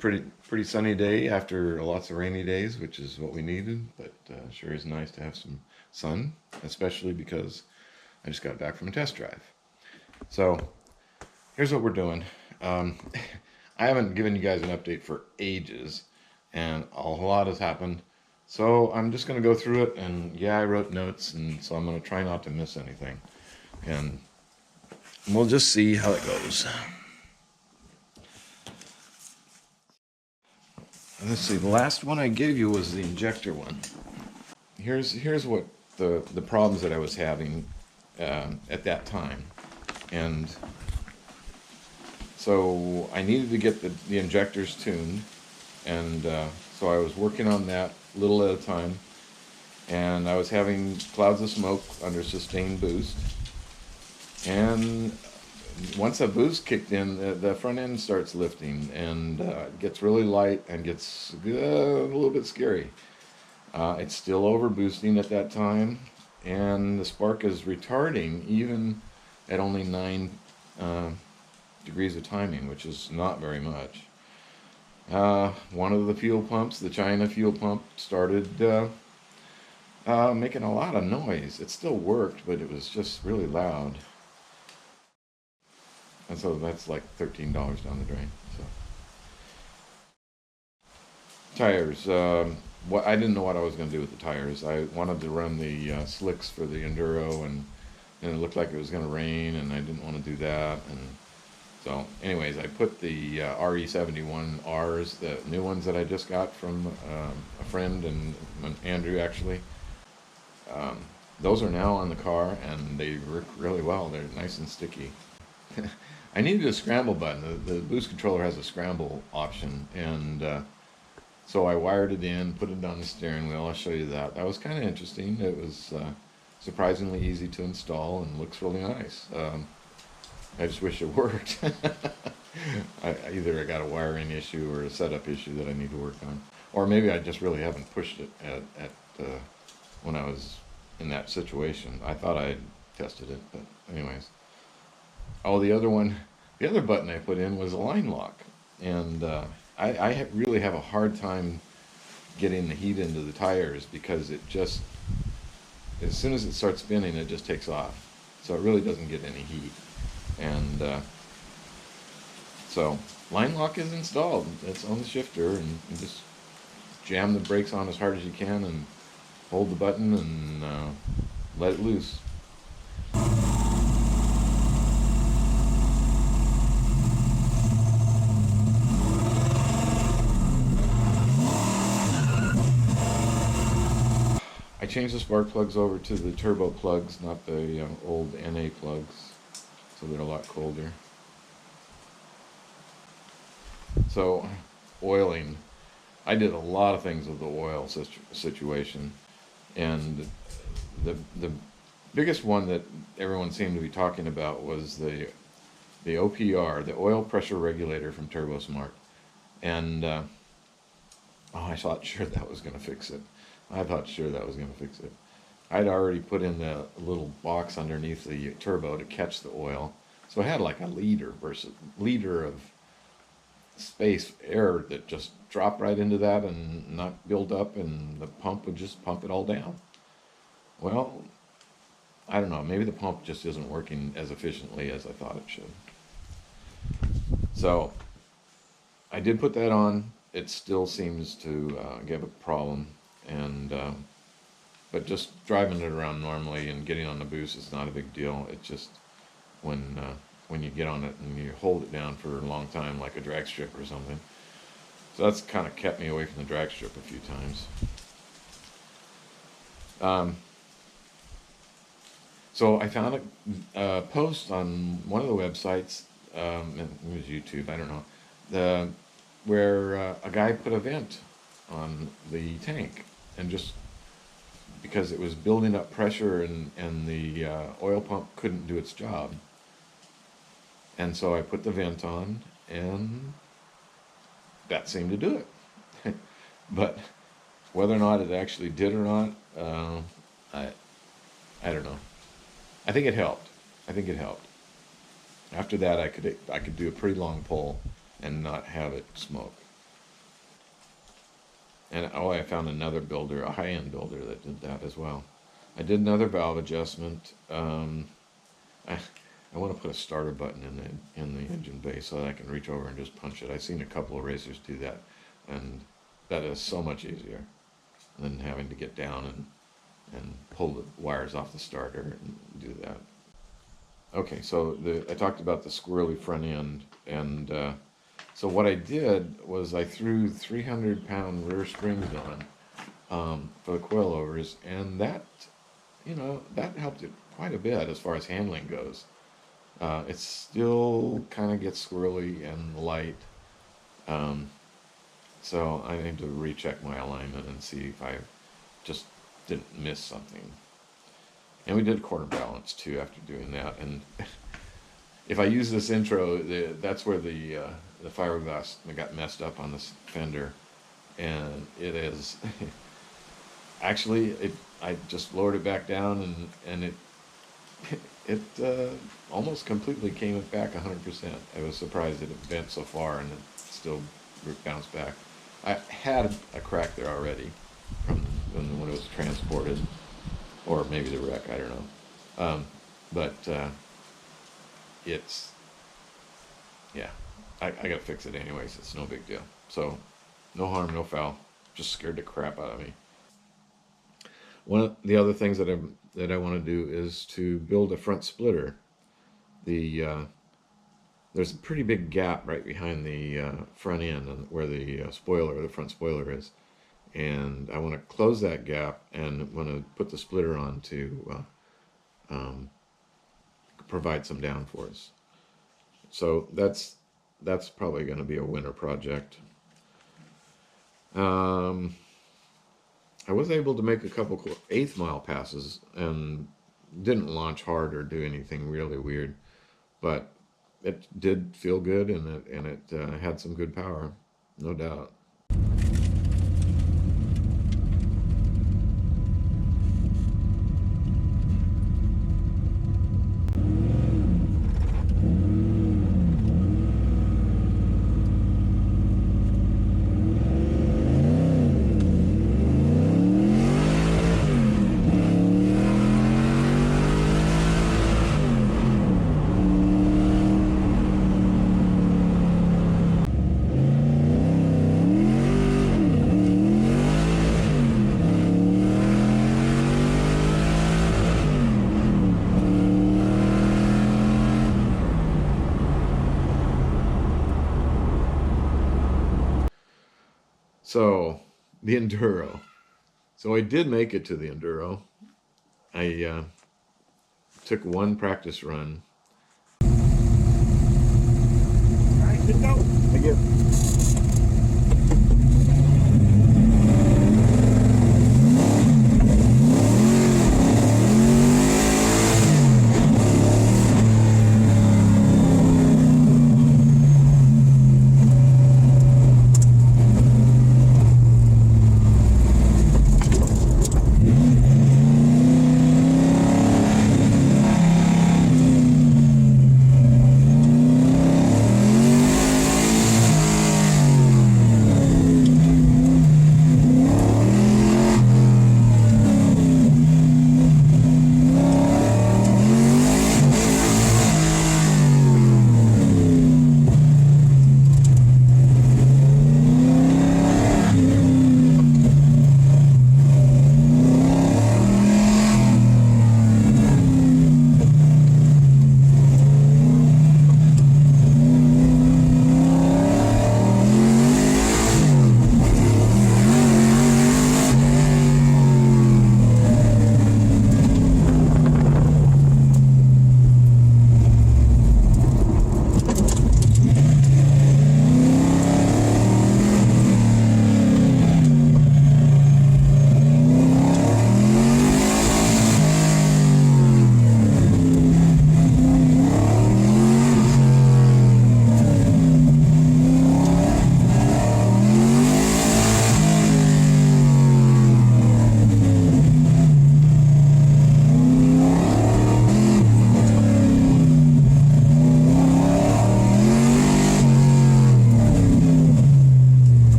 pretty sunny day after lots of rainy days, which is what we needed. But sure is nice to have some sun, especially because I just got back from a test drive. So here's what we're doing. I haven't given you guys an update for ages, and a lot has happened. So I'm just going to go through it, and yeah, I wrote notes, and so I'm going to try not to miss anything. And we'll just see how it goes. Let's see, the last one I gave you was the injector one. Here's what the problems that I was having at that time. And so I needed to get the injectors tuned, and so I was working on that little at a time, and I was having clouds of smoke under sustained boost. And once that boost kicked in, the front end starts lifting, and it gets really light and gets a little bit scary. It's still over boosting at that time, and the spark is retarding even at only 9 degrees of timing, which is not very much. One of the fuel pumps, the China fuel pump, started making a lot of noise. It still worked, but it was just really loud. And so that's like $13 down the drain. So tires. I didn't know what I was going to do with the tires. I wanted to run the slicks for the Enduro, and it looked like it was going to rain, and I didn't want to do that. And so, anyways, I put the RE71Rs, the new ones that I just got from a friend and Andrew actually. Those are now on the car, and they work really well. They're nice and sticky. I needed a scramble button. The boost controller has a scramble option, and so I wired it in, put it on the steering wheel. I'll show you that. That was kind of interesting. It was surprisingly easy to install and looks really nice. I just wish it worked. Either I got a wiring issue or a setup issue that I need to work on, or maybe I just really haven't pushed it at when I was in that situation. I thought I tested it, but anyways. Oh, the other button I put in was a line lock, and I really have a hard time getting the heat into the tires because it just, as soon as it starts spinning, it just takes off. So it really doesn't get any heat. And so line lock is installed. It's on the shifter, and you just jam the brakes on as hard as you can and hold the button and let it loose. I changed the spark plugs over to the turbo plugs, not the old NA plugs, so they're a lot colder. So, oiling. I did a lot of things with the oil situation, and the biggest one that everyone seemed to be talking about was the OPR, the oil pressure regulator from TurboSmart. And I thought sure that was going to fix it. I thought sure that was going to fix it. I'd already put in the little box underneath the turbo to catch the oil, so I had like a liter of space air that just dropped right into that and not build up, and the pump would just pump it all down. Well, I don't know, maybe the pump just isn't working as efficiently as I thought it should. So I did put that on. It still seems to give a problem, and but just driving it around normally and getting on the boost is not a big deal. It's just when you get on it and you hold it down for a long time, like a drag strip or something. So that's kind of kept me away from the drag strip a few times. So I found a post on one of the websites, it was YouTube, I don't know, where a guy put a vent on the tank, and just because it was building up pressure and the oil pump couldn't do its job. And so I put the vent on, and that seemed to do it. But whether or not it actually did or not, I don't know. I think it helped. After that, I could do a pretty long pull and not have it smoke. And oh, I found another builder, a high-end builder that did that as well. I did another valve adjustment. I want to put a starter button in the engine bay so that I can reach over and just punch it. I've seen a couple of racers do that, and that is so much easier than having to get down and pull the wires off the starter and do that. Okay, so I talked about the squirrely front end, and so what I did was I threw 300-pound rear springs on for the coilovers, and that, you know, that helped it quite a bit as far as handling goes. It still kind of gets squirrely and light, so I need to recheck my alignment and see if I just didn't miss something. And we did a quarter balance too after doing that. And if I use this intro, that's where the fiberglass got messed up on this fender, and it is actually I just lowered it back down, and it almost completely came back 100%. I was surprised that it bent so far and it still bounced back. I had a crack there already from when it was transported, or maybe the wreck, I don't know. But it's, yeah, I gotta fix it anyways. It's no big deal. So no harm, no foul. Just scared the crap out of me. One of the other things that I want to do is to build a front splitter. There's a pretty big gap right behind the front end and where the spoiler, the front spoiler is, and I want to close that gap and want to put the splitter on to provide some downforce. So that's probably going to be a winter project. I was able to make a couple 1/8 mile passes and didn't launch hard or do anything really weird, but it did feel good, and it had some good power, no doubt. So, the Enduro. So I did make it to the Enduro. I took one practice run. All right, good go. Thank you.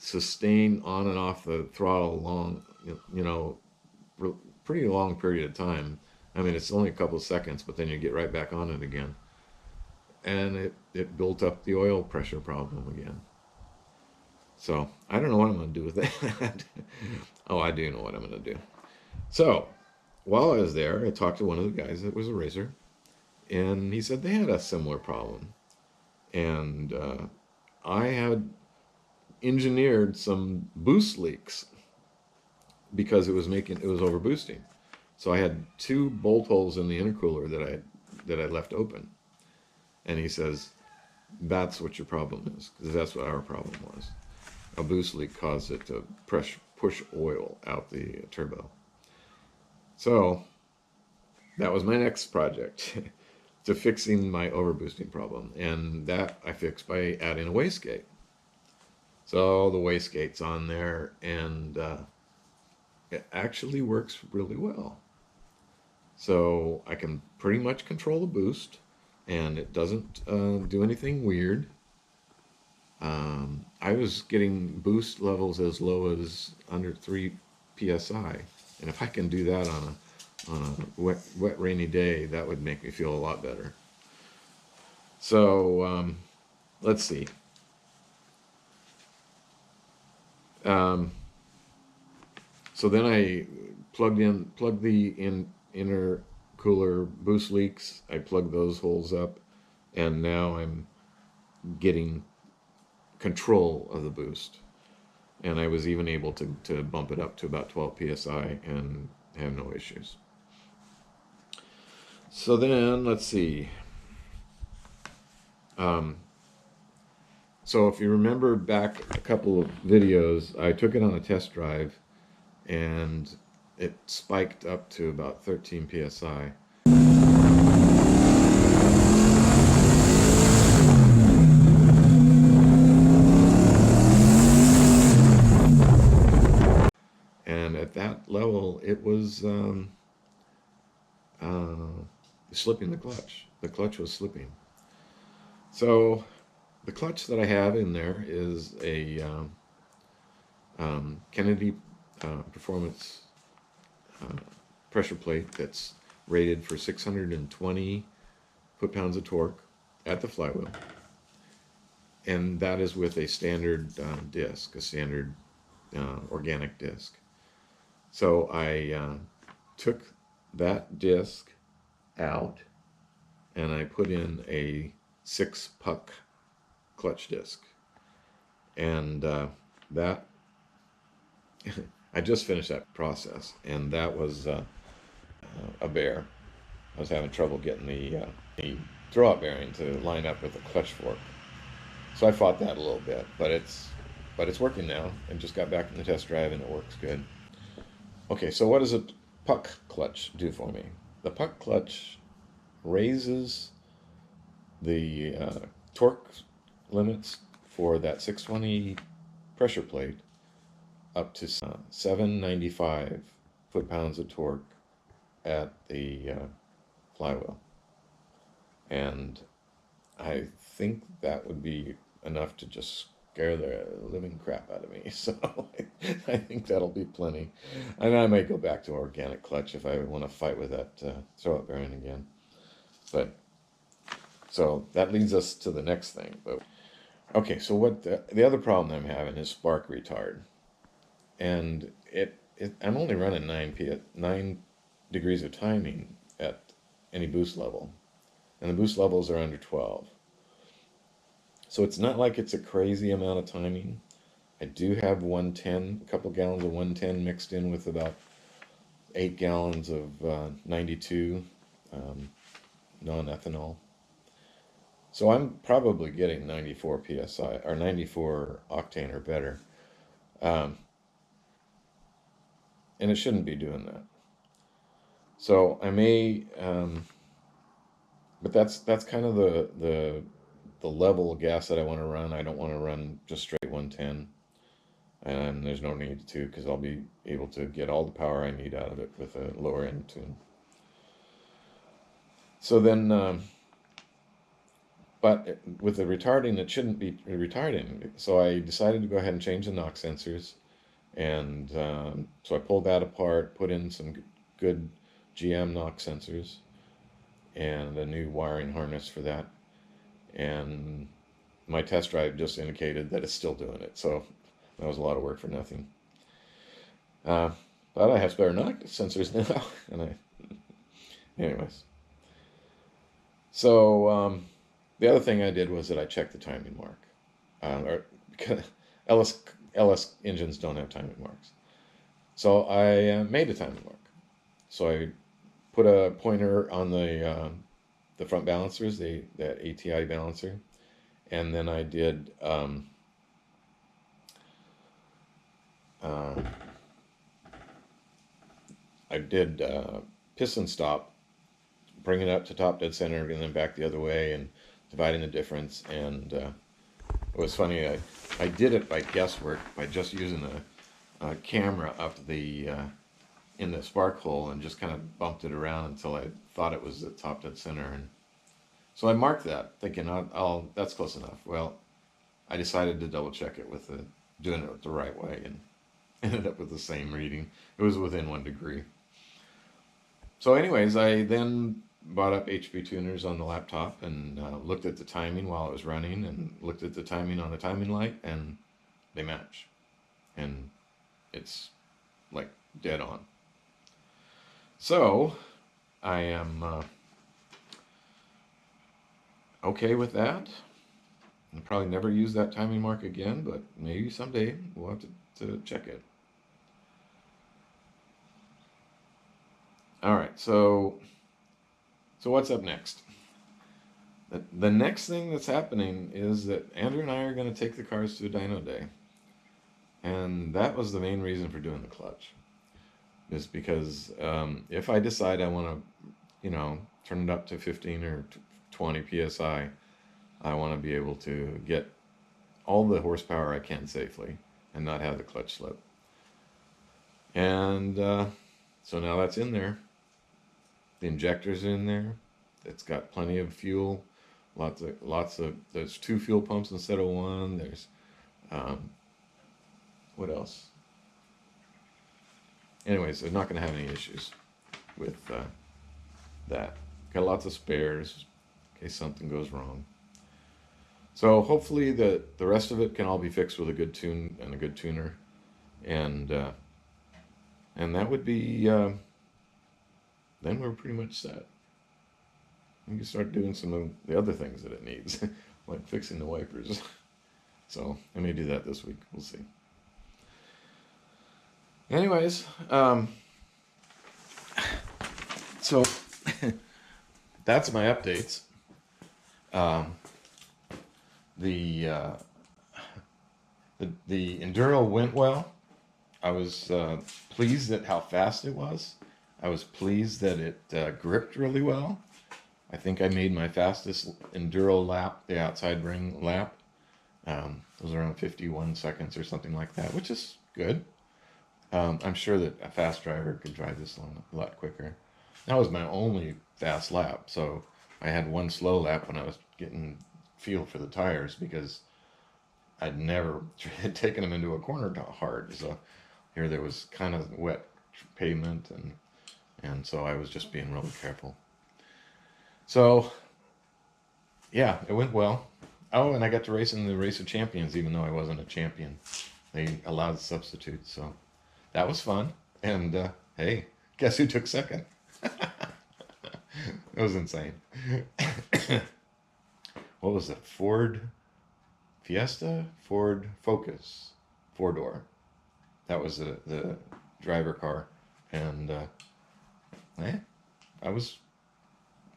sustain on and off the throttle long, you know, pretty long period of time. I mean, it's only a couple of seconds, but then you get right back on it again. And it built up the oil pressure problem again. So I don't know what I'm going to do with that. Oh, I do know what I'm going to do. So while I was there, I talked to one of the guys that was a racer, and he said they had a similar problem. And I had engineered some boost leaks because it was over boosting. So I had 2 bolt holes in the intercooler that I left open. And he says, that's what your problem is, because that's what our problem was. A boost leak caused it to push oil out the turbo. So that was my next project, to fixing my overboosting problem. And that I fixed by adding a wastegate. So the wastegate's on there, and it actually works really well. So I can pretty much control the boost, and it doesn't do anything weird. I was getting boost levels as low as under 3 psi, and if I can do that on a wet rainy day, that would make me feel a lot better. So let's see. So then I plugged the intercooler boost leaks. I plugged those holes up, and now I'm getting control of the boost. And I was even able to bump it up to about 12 psi and have no issues. So then, let's see. So if you remember back a couple of videos, I took it on a test drive, and it spiked up to about 13 psi. And at that level, it was slipping the clutch. The clutch was slipping. So the clutch that I have in there is a Kennedy Performance pressure plate that's rated for 620 foot-pounds of torque at the flywheel. And that is with a standard disc, a standard organic disc. So I took that disc out, and I put in a 6-puck clutch disc. And that I just finished that process, and that was a bear. I was having trouble getting the throwout bearing to line up with the clutch fork. So I fought that a little bit, but it's working now. I just got back from the test drive, and it works good. Okay, so what does a puck clutch do for me? The puck clutch raises the torque limits for that 620 pressure plate up to 795 foot-pounds of torque at the flywheel. And I think that would be enough to just scare the living crap out of me. So I think that'll be plenty. And I might go back to organic clutch if I want to fight with that throwout bearing again. But so that leads us to the next thing. But okay, so what the other problem I'm having is spark retard. And I'm only running 9 degrees of timing at any boost level, and the boost levels are under 12. So it's not like it's a crazy amount of timing. I do have 110, a couple gallons of 110 mixed in with about 8 gallons of 92 non-ethanol. So I'm probably getting 94 psi or 94 octane or better. And it shouldn't be doing that. So I may, but that's kind of the level of gas that I want to run. I don't want to run just straight 110, and there's no need to, because I'll be able to get all the power I need out of it with a lower end tune. So then but with the retarding, it shouldn't be retarding. So I decided to go ahead and change the knock sensors. And so I pulled that apart, put in some good GM knock sensors and a new wiring harness for that. And my test drive just indicated that it's still doing it. So that was a lot of work for nothing. But I have spare knock sensors now. Anyways. So the other thing I did was that I checked the timing mark. LS engines don't have timing marks. So I made a timing mark. So I put a pointer on the front balancers, that ATI balancer, and then I did piston stop, bring it up to top dead center, and then back the other way, and dividing the difference. And it was funny. I did it by guesswork by just using a camera up the in the spark hole and just kind of bumped it around until I thought it was at top dead center. And so I marked that, thinking, that's close enough. Well, I decided to double check it with doing it the right way, and ended up with the same reading. It was within 1 degree. So anyways, I then bought up HP tuners on the laptop and looked at the timing while it was running, and looked at the timing on the timing light, and they match. And it's like dead on. So I am okay with that. I'll probably never use that timing mark again, but maybe someday we'll have to check it. All right, so what's up next? The next thing that's happening is that Andrew and I are going to take the cars to a dyno day. And that was the main reason for doing the clutch. Is because if I decide I want to, turn it up to 15 or 20 PSI, I want to be able to get all the horsepower I can safely and not have the clutch slip. And so now that's in there. The injector's in there. It's got plenty of fuel. Lots of. There's 2 fuel pumps instead of 1. There's what else? Anyways, they're not going to have any issues with that. Got lots of spares in case something goes wrong. So hopefully the rest of it can all be fixed with a good tune and a good tuner, and that would be then we're pretty much set. We can start doing some of the other things that it needs, like fixing the wipers. So I may do that this week. We'll see. Anyways, so that's my updates. The Enduro went well. I was pleased at how fast it was. I was pleased that it gripped really well. I think I made my fastest Enduro lap, the outside ring lap. It was around 51 seconds or something like that, which is good. I'm sure that a fast driver could drive this a lot quicker. That was my only fast lap, so I had one slow lap when I was getting feel for the tires, because I'd never taken them into a corner hard. So here there was kind of wet pavement, and so I was just being really careful. So yeah, it went well. Oh, and I got to race in the Race of Champions, even though I wasn't a champion. They allowed substitutes, so that was fun. And hey, guess who took second? It was insane. What was it? Ford Fiesta? Ford Focus? 4-door. That was the driver car. And I was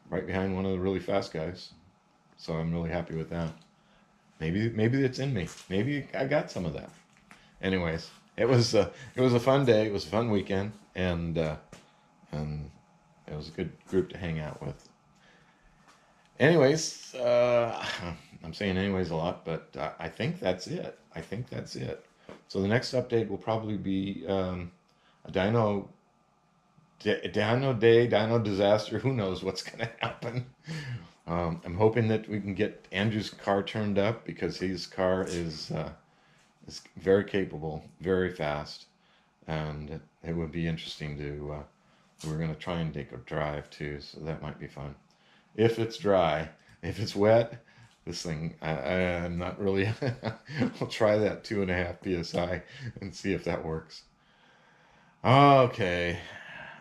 right behind one of the really fast guys. So I'm really happy with that. Maybe it's in me. Maybe I got some of that. Anyways, it was a fun day. It was a fun weekend, and it was a good group to hang out with. Anyways, I'm saying anyways a lot, but I think that's it. So the next update will probably be a dyno day, dyno disaster. Who knows what's going to happen? I'm hoping that we can get Andrew's car turned up, because his car is very capable, very fast, and it would be interesting to. We're going to try and take a drive too, so that might be fun. If it's dry, if it's wet, this thing, I'm not really. I'll try that 2.5 psi and see if that works. Okay,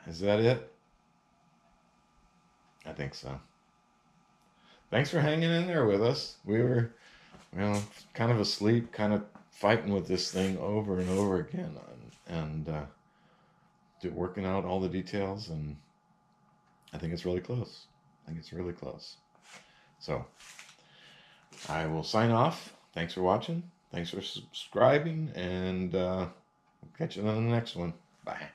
is that it? I think so. Thanks for hanging in there with us. We were, kind of asleep, kind of fighting with this thing over and over again, and working out all the details, and I think it's really close. I think it's really close. So I will sign off. Thanks for watching. Thanks for subscribing, and we'll catch you on the next one. Bye.